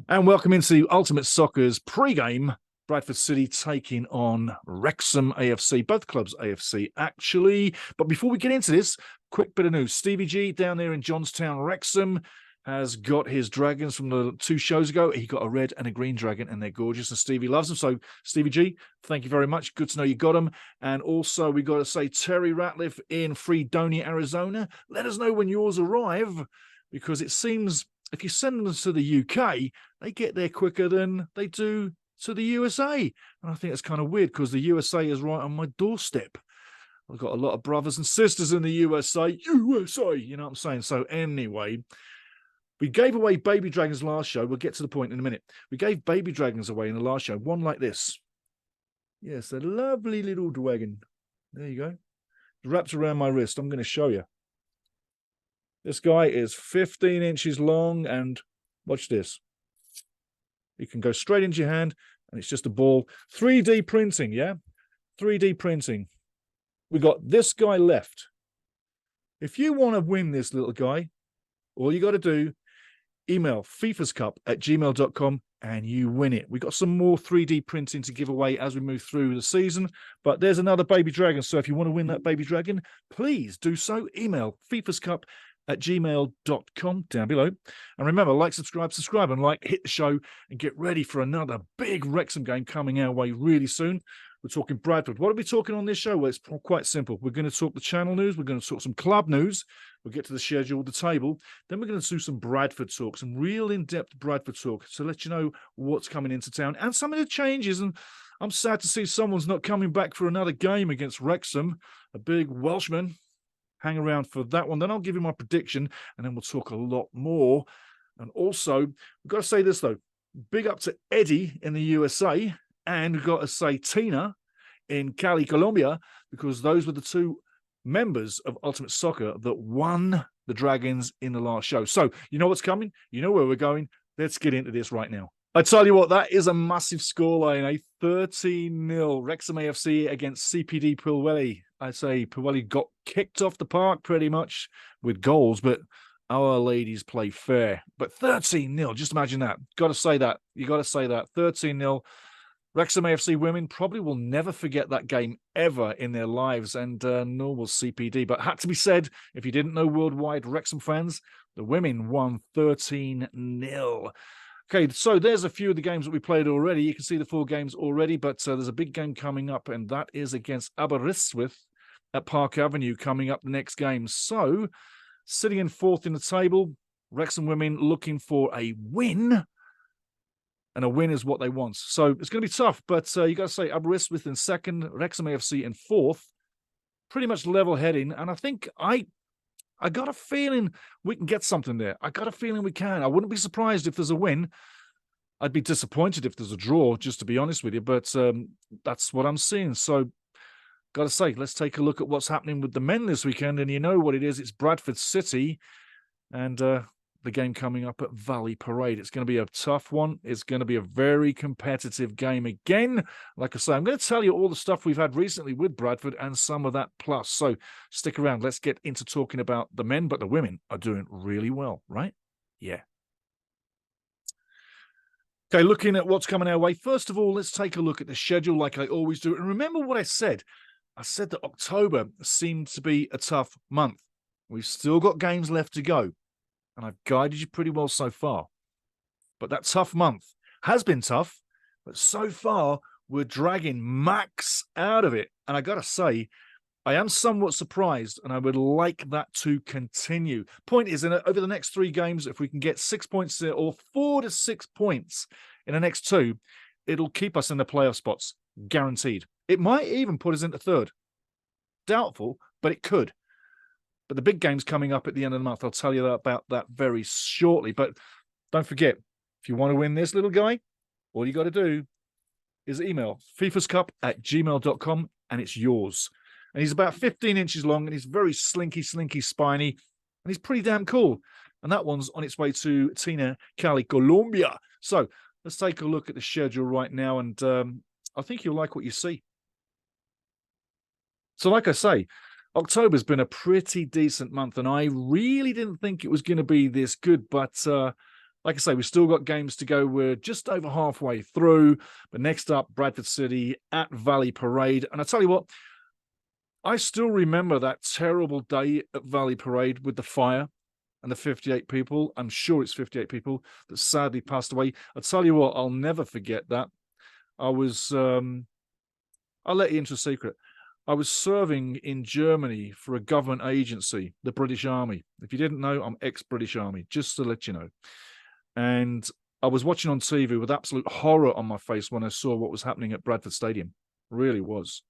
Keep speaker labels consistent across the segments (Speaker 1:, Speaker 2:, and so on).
Speaker 1: And welcome into Ultimate Soccer's pre-game. Bradford City taking on Wrexham AFC. Both clubs AFC, actually. But before we get into this, quick bit of news. Stevie G down there in Johnstown, Wrexham, has got his dragons from the 2 shows ago. He got a red and a green dragon, and they're gorgeous, and Stevie loves them. So, Stevie G, thank you very much. Good to know you got them. And also, we got to say, Terry Ratliff in Fredonia, Arizona. Let us know when yours arrive, because it seems if you send them to the UK, they get there quicker than they do to the USA. And I think it's kind of weird because the USA is right on my doorstep. I've got a lot of brothers and sisters in the USA, you know what I'm saying? So anyway, we gave away baby dragons last show. We'll get to the point in a minute. We gave baby dragons away in the last show. One like this. Yes, a lovely little dragon. There you go. It's wrapped around my wrist. I'm going to show you. This guy is 15 inches long, and watch this. You can go straight into your hand, and it's just a ball. 3D printing, yeah? 3D printing. We got this guy left. If you want to win this little guy, all you got to do, email fifascup@gmail.com, and you win it. We got some more 3D printing to give away as we move through the season, but there's another baby dragon. So if you want to win that baby dragon, please do so. Email fifascup@gmail.com down below. And remember, like, subscribe, and like, hit the show, and get ready for another big Wrexham game coming our way really soon. We're talking Bradford. What are we talking on this show? Well, it's quite simple. We're going to talk the channel news. We're going to talk some club news. We'll get to the schedule, the table. Then we're going to do some Bradford talk, some real in-depth Bradford talk, to let you know what's coming into town and some of the changes. And I'm sad to see someone's not coming back for another game against Wrexham, a big Welshman. Hang around for that one. Then I'll give you my prediction, and then we'll talk a lot more. And also, we've got to say this, though. Big up to Eddie in the USA, and we've got to say Tina in Cali, Colombia, because those were the 2 members of Ultimate Soccer that won the Dragons in the last show. So, you know what's coming? You know where we're going. Let's get into this right now. I tell you what, that is a massive scoreline, a 13-0 Wrexham AFC against CPD Pulwelly. I say Pulwelly got kicked off the park pretty much with goals, but our ladies play fair. But 13-0, just imagine that. Got to say that. You got to say that. 13-0. Wrexham AFC women probably will never forget that game ever in their lives, and nor will CPD. But had to be said, if you didn't know, worldwide Wrexham fans, the women won 13-0. Okay, so there's a few of the games that we played already. You can see the 4 games already, but there's a big game coming up, and that is against Aberystwyth at Park Avenue coming up the next game. So, sitting in 4th in the table, Wrexham women looking for a win, and a win is what they want. So it's going to be tough, but you got to say Aberystwyth in 2nd, Wrexham AFC in 4th, pretty much level heading, and I think I got a feeling we can get something there. I got a feeling we can. I wouldn't be surprised if there's a win. I'd be disappointed if there's a draw, just to be honest with you, but that's what I'm seeing. So, got to say, let's take a look at what's happening with the men this weekend, and you know what it is. It's Bradford City, and the game coming up at Valley Parade. It's going to be a tough one. It's going to be a very competitive game again. Like I say, I'm going to tell you all the stuff we've had recently with Bradford and some of that plus. So stick around. Let's get into talking about the men, but the women are doing really well, right? Yeah. Okay, looking at what's coming our way. First of all, let's take a look at the schedule like I always do. And remember what I said. I said that October seemed to be a tough month. We've still got games left to go, and I've guided you pretty well so far. But that tough month has been tough, but so far we're dragging max out of it. And I got to say, I am somewhat surprised, and I would like that to continue. Point is, over the next 3 games, if we can get 6 points or 4 to 6 points in the next 2, it'll keep us in the playoff spots, guaranteed. It might even put us into 3rd. Doubtful, but it could. But the big game's coming up at the end of the month. I'll tell you about that very shortly. But don't forget, if you want to win this little guy, all you got to do is email fifascup@gmail.com, and it's yours. And he's about 15 inches long, and he's very slinky, spiny, and he's pretty damn cool. And that one's on its way to Tina, Cali, Colombia. So let's take a look at the schedule right now, and I think you'll like what you see. So like I say, October's been a pretty decent month, and I really didn't think it was going to be this good, but like I say, we've still got games to go. We're just over halfway through. But next up, Bradford City at Valley Parade. And I tell you what, I still remember that terrible day at Valley Parade with the fire and the 58 people. I'm sure it's 58 people that sadly passed away. I tell you what, I'll never forget that. I'll let you into a secret. I was serving in Germany for a government agency, the British Army. If you didn't know, I'm ex-British Army, just to let you know. And I was watching on TV with absolute horror on my face when I saw what was happening at Bradford Stadium. Really was.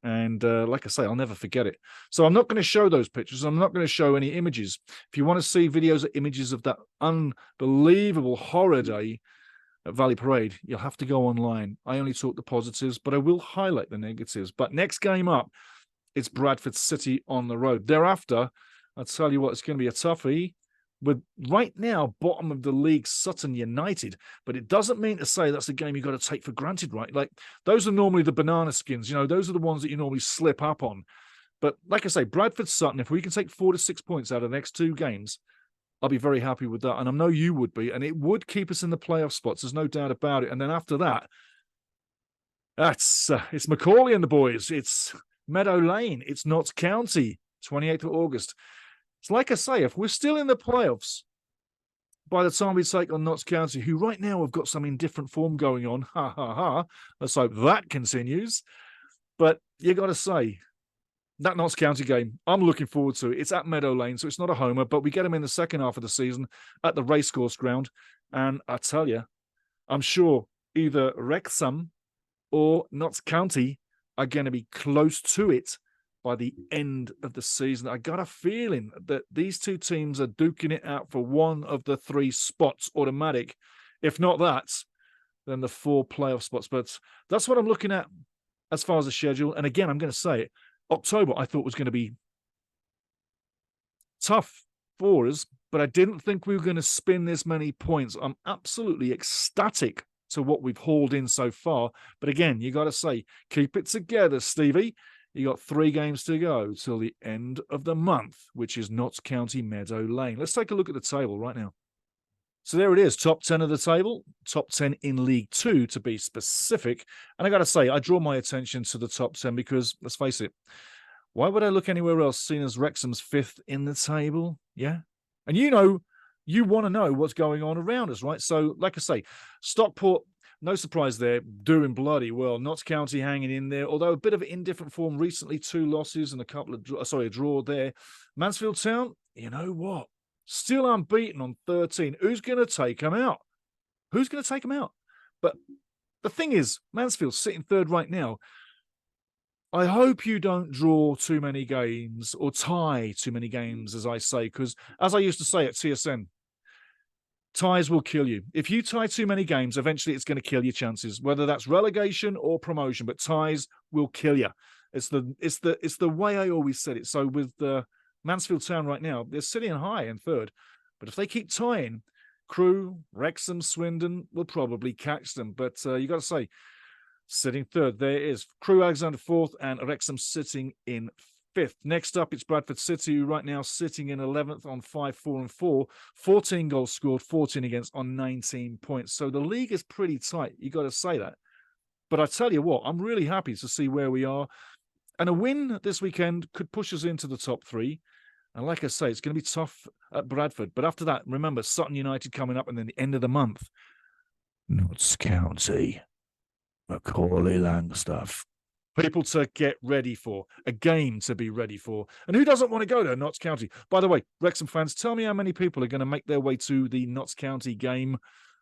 Speaker 1: And like I say, I'll never forget it. So I'm not going to show those pictures. I'm not going to show any images. If you want to see videos or images of that unbelievable horror day at Valley Parade, you'll have to go online. I only talk the positives, but I will highlight the negatives. But next game up, it's Bradford City on the road. Thereafter, I'll tell you what, it's going to be a toughie with right now bottom of the league Sutton United. But it doesn't mean to say that's a game you've got to take for granted, right? Like, those are normally the banana skins. You know, those are the ones that you normally slip up on. But like I say, Bradford Sutton, if we can take 4 to 6 points out of the next 2 games, I'll be very happy with that. And I know you would be. And it would keep us in the playoff spots. There's no doubt about it. And then after that, it's Macaulay and the boys. It's Meadow Lane. It's Notts County, 28th of August. It's like I say, if we're still in the playoffs by the time we take on Notts County, who right now have got some indifferent form going on, let's hope that continues. But you got to say, that Notts County game, I'm looking forward to it. It's at Meadow Lane, so it's not a homer, but we get them in the second half of the season at the racecourse ground. And I tell you, I'm sure either Wrexham or Notts County are going to be close to it by the end of the season. I got a feeling that these 2 teams are duking it out for one of the 3 spots automatic. If not that, then the 4 playoff spots. But that's what I'm looking at as far as the schedule. And again, I'm going to say it. October, I thought was going to be tough for us, but I didn't think we were going to spin this many points. I'm absolutely ecstatic to what we've hauled in so far. But again, you got to say, keep it together, Stevie. You got 3 games to go till the end of the month, which is Notts County Meadow Lane. Let's take a look at the table right now. So there it is, top 10 of the table, top 10 in League 2 to be specific. And I got to say, I draw my attention to the top 10 because, let's face it, why would I look anywhere else seen as Wrexham's 5th in the table? Yeah. And you know, you want to know what's going on around us, right? So, like I say, Stockport, no surprise there, doing bloody well. Notts County hanging in there, although a bit of indifferent form recently, 2 losses and a draw there. Mansfield Town, you know what? Still unbeaten on 13. Who's going to take them out? Who's going to take them out? But the thing is, Mansfield's sitting 3rd right now. I hope you don't draw too many games or tie too many games, as I say, because as I used to say at TSN, ties will kill you. If you tie too many games, eventually it's going to kill your chances, whether that's relegation or promotion, but ties will kill you. It's the way I always said it. So with the Mansfield Town right now, they're sitting high in 3rd. But if they keep tying, Crewe, Wrexham, Swindon will probably catch them. But you got to say, sitting 3rd, there it is. Crewe Alexander 4th and Wrexham sitting in 5th. Next up, it's Bradford City, who right now sitting in 11th on 5-4-4. 14 goals scored, 14 against on 19 points. So the league is pretty tight. You got to say that. But I tell you what, I'm really happy to see where we are. And a win this weekend could push us into the top 3. And like I say, it's going to be tough at Bradford. But after that, remember, Sutton United coming up and then the end of the month. Notts County, Macaulay Langstaff. People to get ready for, a game to be ready for. And who doesn't want to go to Notts County? By the way, Wrexham fans, tell me how many people are going to make their way to the Notts County game.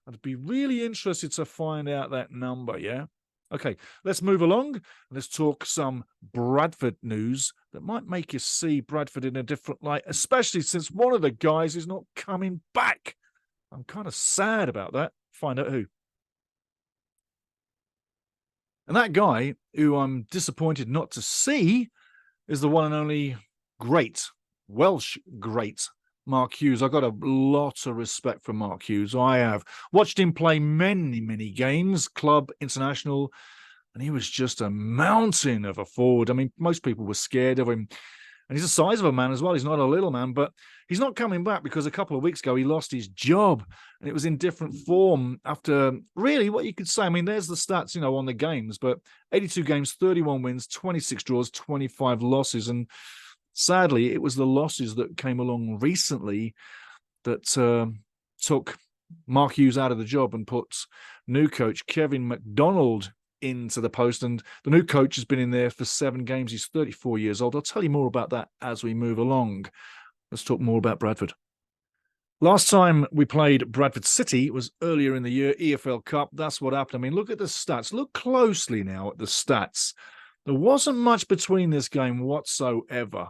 Speaker 1: I'd be really interested to find out that number, yeah? Okay, let's move along and let's talk some Bradford news that might make you see Bradford in a different light, especially since one of the guys is not coming back. I'm kind of sad about that. Find out who. And that guy, who I'm disappointed not to see, is the one and only great, Welsh great, Mark Hughes. I've got a lot of respect for Mark Hughes. I have watched him play many, many games, club, international, and he was just a mountain of a forward. I mean, most people were scared of him. And he's the size of a man as well. He's not a little man, but he's not coming back because a couple of weeks ago he lost his job and it was in different form after really what you could say. I mean, there's the stats, on the games, but 82 games, 31 wins, 26 draws, 25 losses. And sadly, it was the losses that came along recently that took Mark Hughes out of the job and put new coach Kevin McDonald into the post, and the new coach has been in there for 7 games. He's 34 years old. I'll tell you more about that as we move along. Let's talk more about Bradford. Last time we played Bradford City was earlier in the year, EFL Cup. That's what happened. I mean, look at the stats. Look closely now at the stats. There wasn't much between this game whatsoever.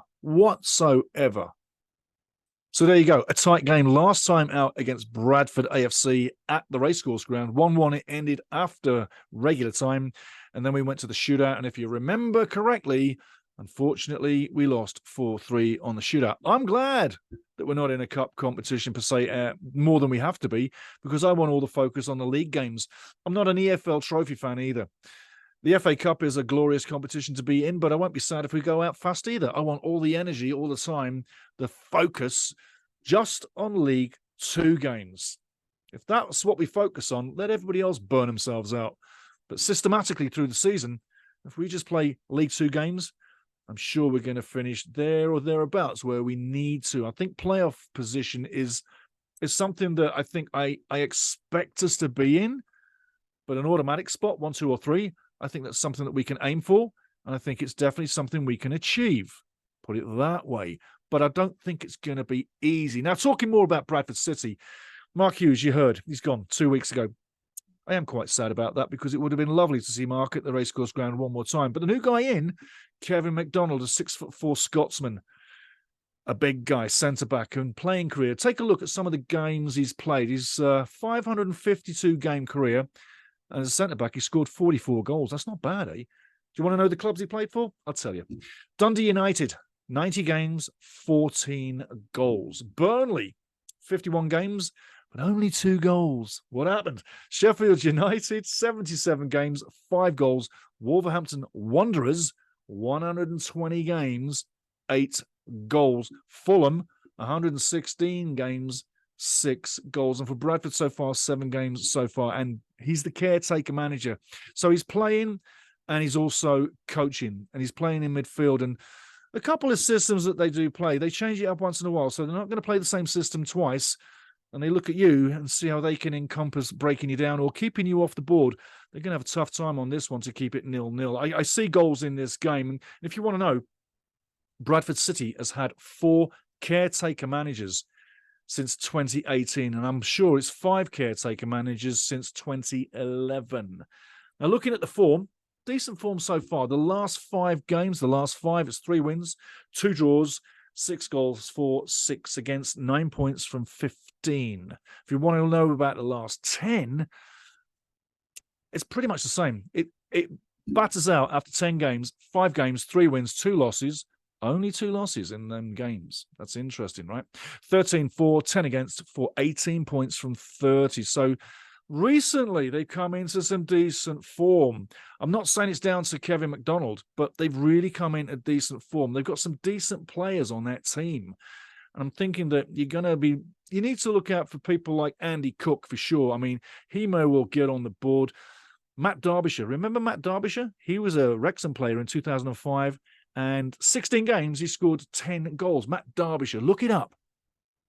Speaker 1: So there you go. A tight game last time out against Bradford AFC at the Racecourse Ground. 1-1 it ended after regular time. And then we went to the shootout. And if you remember correctly, unfortunately, we lost 4-3 on the shootout. I'm glad that we're not in a cup competition per se, more than we have to be, because I want all the focus on the league games. I'm not an EFL trophy fan either. The FA Cup is a glorious competition to be in, but I won't be sad if we go out fast either. I want all the energy, all the time, the focus just on League 2 games. If that's what we focus on, let everybody else burn themselves out. But systematically through the season, if we just play League 2 games, I'm sure we're going to finish there or thereabouts where we need to. I think playoff position is something that I think I expect us to be in, but an automatic spot, 1, 2, or 3, I think that's something that we can aim for, and I think it's definitely something we can achieve. Put it that way. But I don't think it's going to be easy. Now, talking more about Bradford City, Mark Hughes, you heard, he's gone 2 weeks ago. I am quite sad about that because it would have been lovely to see Mark at the Racecourse Ground one more time. But the new guy in, Kevin McDonald, a 6'4" Scotsman, a big guy, centre-back, and playing career. Take a look at some of the games he's played. His 552-game career. And as a centre-back, he scored 44 goals. That's not bad, eh? Do you want to know the clubs he played for? I'll tell you. Dundee United, 90 games, 14 goals. Burnley, 51 games, but only 2 goals. What happened? Sheffield United, 77 games, 5 goals. Wolverhampton Wanderers, 120 games, 8 goals. Fulham, 116 games, 6 goals. And for Bradford so far, 7 games so far. And he's the caretaker manager. So he's playing and he's also coaching. And he's playing in midfield. And a couple of systems that they do play, they change it up once in a while. So they're not going to play the same system twice. And they look at you and see how they can encompass breaking you down or keeping you off the board. They're going to have a tough time on this one to keep it 0-0. I see goals in this game. And if you want to know, Bradford City has had 4 caretaker managers since 2018, and I'm sure it's 5 caretaker managers since 2011. Now, looking at the form, decent form so far. The last 5 games, it's 3 wins, 2 draws, 6 goals for, 6 against, 9 points from 15. If you want to know about the last 10, it's pretty much the same. It batters out after 10 games, 5 games, 3 wins, 2 losses. Only 2 losses in them games. That's interesting, right? 13 for, 10 against for 18 points from 30. So recently they've come into some decent form. I'm not saying it's down to Kevin McDonald, but they've really come into decent form. They've got some decent players on that team. And I'm thinking that you need to look out for people like Andy Cook for sure. I mean, he may well get on the board. Matt Derbyshire. Remember Matt Derbyshire? He was a Wrexham player in 2005. And 16 games, he scored 10 goals. Matt Derbyshire, look it up.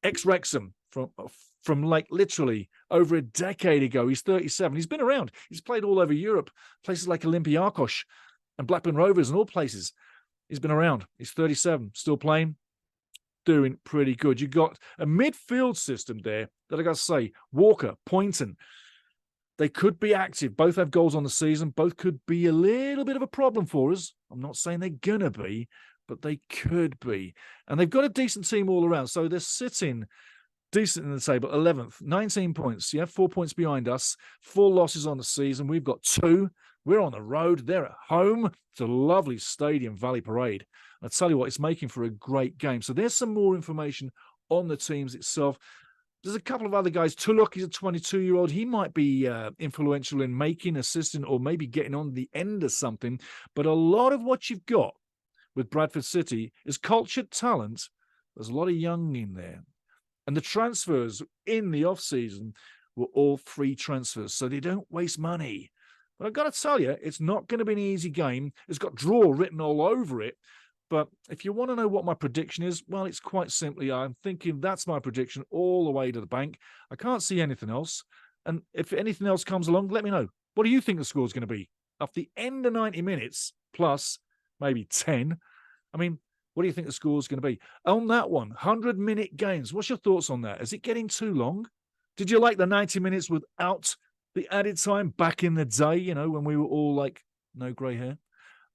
Speaker 1: Ex-Wrexham from like literally over a decade ago. He's 37. He's been around. He's played all over Europe, places like Olympiacos and Blackburn Rovers and all places. He's been around. He's 37, still playing, doing pretty good. You got a midfield system there that I got to say, Walker, Poynton, they could be active. Both have goals on the season. Both could be a little bit of a problem for us. I'm not saying they're going to be, but they could be. And they've got a decent team all around. So they're sitting decent in the table, 11th, 19 points. Yeah, 4 points behind us. 4 losses on the season. We've got 2. We're on the road. They're at home. It's a lovely stadium, Valley Parade. I tell you what, it's making for a great game. So there's some more information on the teams itself. There's a couple of other guys. Tulloch, he's a 22-year-old. He might be influential in making, assisting, or maybe getting on the end of something. But a lot of what you've got with Bradford City is cultured talent. There's a lot of young in there. And the transfers in the off-season were all free transfers, so they don't waste money. But I've got to tell you, it's not going to be an easy game. It's got draw written all over it. But if you want to know what my prediction is, well, it's quite simply, I'm thinking that's my prediction all the way to the bank. I can't see anything else. And if anything else comes along, let me know. What do you think the score is going to be? At the end of 90 minutes, plus maybe 10, I mean, what do you think the score is going to be? On that one, 100-minute games, what's your thoughts on that? Is it getting too long? Did you like the 90 minutes without the added time back in the day, you know, when we were all like, no grey hair?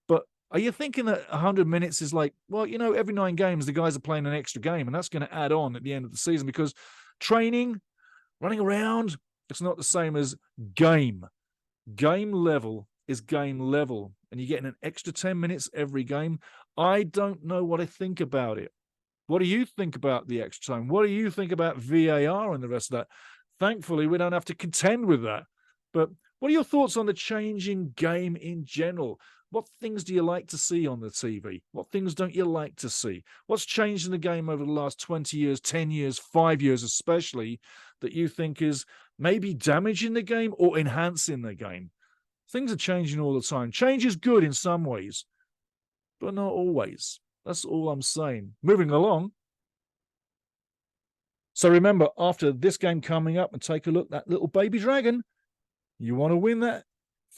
Speaker 1: But are you thinking that 100 minutes is like, well, you know, every 9 games, the guys are playing an extra game, and that's going to add on at the end of the season because training, running around, it's not the same as game. Game level is game level, and you're getting an extra 10 minutes every game. I don't know what I think about it. What do you think about the extra time? What do you think about VAR and the rest of that? Thankfully, we don't have to contend with that. But what are your thoughts on the changing game in general? What things do you like to see on the TV? What things don't you like to see? What's changed in the game over the last 20 years, 10 years, 5 years especially, that you think is maybe damaging the game or enhancing the game? Things are changing all the time. Change is good in some ways, but not always. That's all I'm saying. Moving along. So remember, after this game coming up, and take a look, that little baby dragon, you want to win that?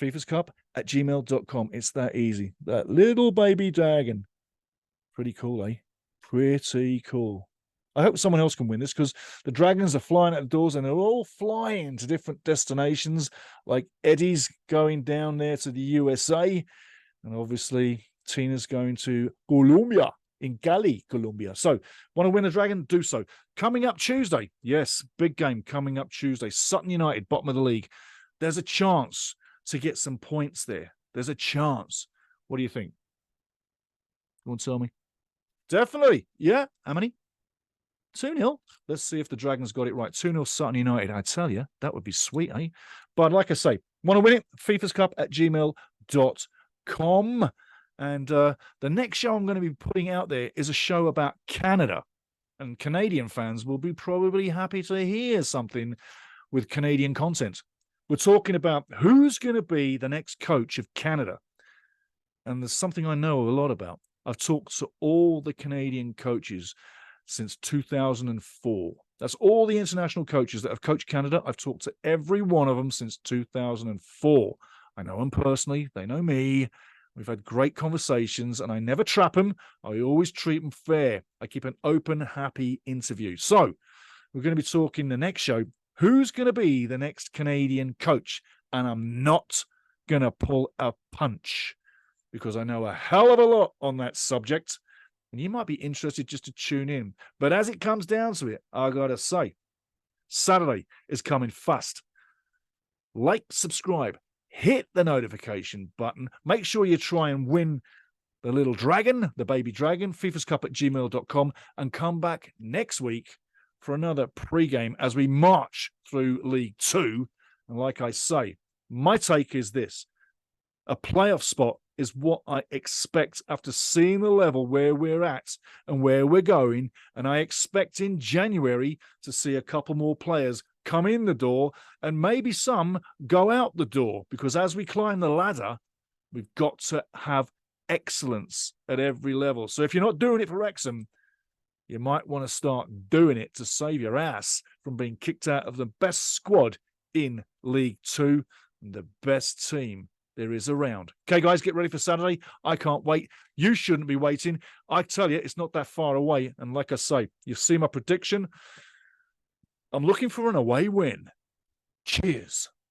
Speaker 1: fifascup@gmail.com. It's that easy. That little baby dragon. Pretty cool, eh? Pretty cool. I hope someone else can win this because the dragons are flying at the doors and they're all flying to different destinations. Like Eddie's going down there to the USA. And obviously Tina's going to Colombia, in Cali, Colombia. So want to win a dragon? Do so. Coming up Tuesday. Yes, big game coming up Tuesday. Sutton United, bottom of the league. There's a chance to get some points there. There's a chance. What do you think? You want to tell me? Definitely. Yeah. How many? 2-0. Let's see if the Dragons got it right. 2-0 Sutton United. I tell you, that would be sweet, eh? But like I say, want to win it? fifascup@gmail.com. And the next show I'm going to be putting out there is a show about Canada. And Canadian fans will be probably happy to hear something with Canadian content. We're talking about who's going to be the next coach of Canada. And there's something I know a lot about. I've talked to all the Canadian coaches since 2004. That's all the international coaches that have coached Canada. I've talked to every one of them since 2004. I know them personally. They know me. We've had great conversations, and I never trap them. I always treat them fair. I keep an open, happy interview. So we're going to be talking the next show. Who's going to be the next Canadian coach? And I'm not going to pull a punch because I know a hell of a lot on that subject. And you might be interested just to tune in. But as it comes down to it, I got to say, Saturday is coming fast. Like, subscribe, hit the notification button. Make sure you try and win the little dragon, the baby dragon, fifascup@gmail.com, and come back next week for another pregame as we march through League Two. And like I say, my take is this. A playoff spot is what I expect after seeing the level where we're at and where we're going. And I expect in January to see a couple more players come in the door and maybe some go out the door, because as we climb the ladder, we've got to have excellence at every level. So if you're not doing it for Wrexham, you might want to start doing it to save your ass from being kicked out of the best squad in League Two and the best team there is around. Okay, guys, get ready for Saturday. I can't wait. You shouldn't be waiting. I tell you, it's not that far away. And like I say, you see my prediction. I'm looking for an away win. Cheers.